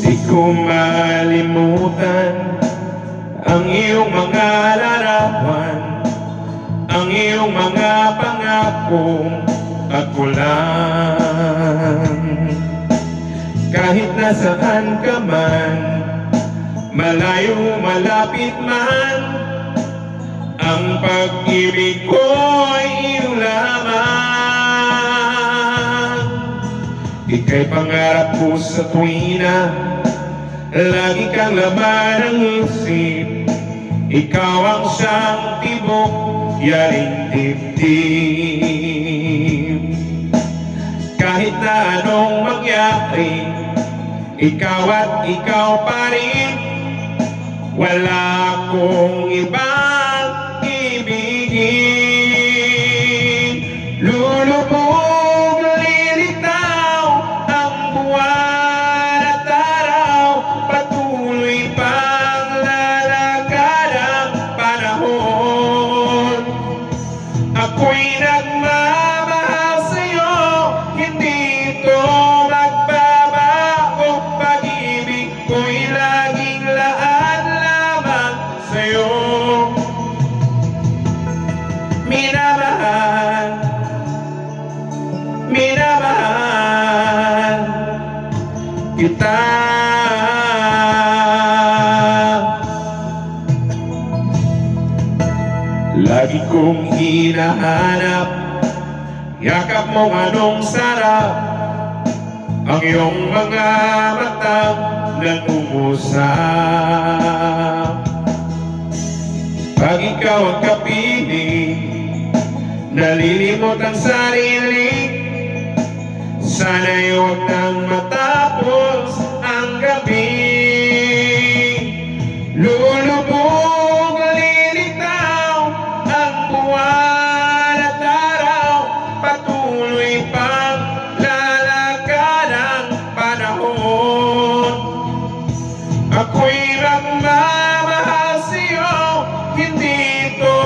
Di ko malimutan ang iyong mga larawan, ang iyong mga pangakong pagkulang. Kahit nasaan ka man, malayo malapit man, ang pag-ibig ko'y iyong lamang. Ika'y pangarap ko sa tuwina, lagi kang laman ng isip. Ikaw ang siyang tibok, yaring dibdib. Kahit na anong mangyari, ikaw at ikaw pa rin. Wala akong ibang ibigin. Lulubog, lilitaw ang buwan at araw, patuloy pang lalakad ang panahon. Ako'y nagmamahal sa'yo, hindi ito magbabago. Pag-ibig ko'y laging laan lamang sa'yo. Minamahal, minamahal kita. Lagi kong hinahanap yakap mong anong sarap, ang iyong mga matang nag-uusap. Pag ikaw ang kapiling, nalilimot ang sarili. Sana'y huwag nang matapos ang gabi. Lulubog, lilitaw ang buwan at araw, patuloy pang lalakad ang panahon. Ako'y magmamahal sa'yo, hindi ito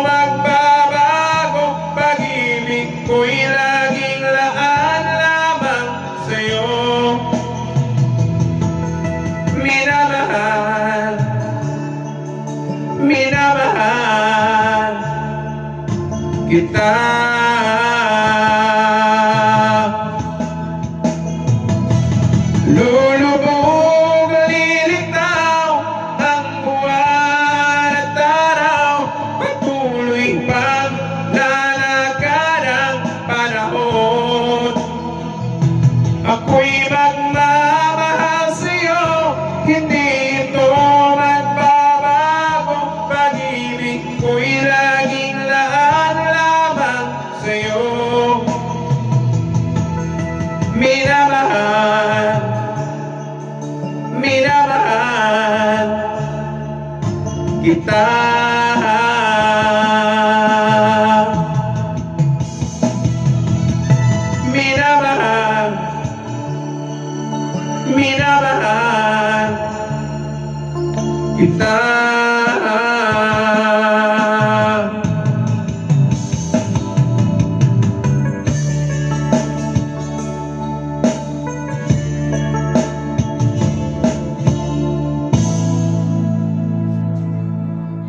magbabago. Pag-ibig ko'y laging laan lamang sa'yo. Minamahal, minamahal kita. Lulubog, lilitaw ang buwan at araw, patuloy pang lalakad ang panahon. Ako'y magmamahal sa'yo, hindi ito magbabago. Pag-ibig ko'y laging laan lamang sa'yo. Minamahal, minamahal kita. Minamahal, minamahal kita.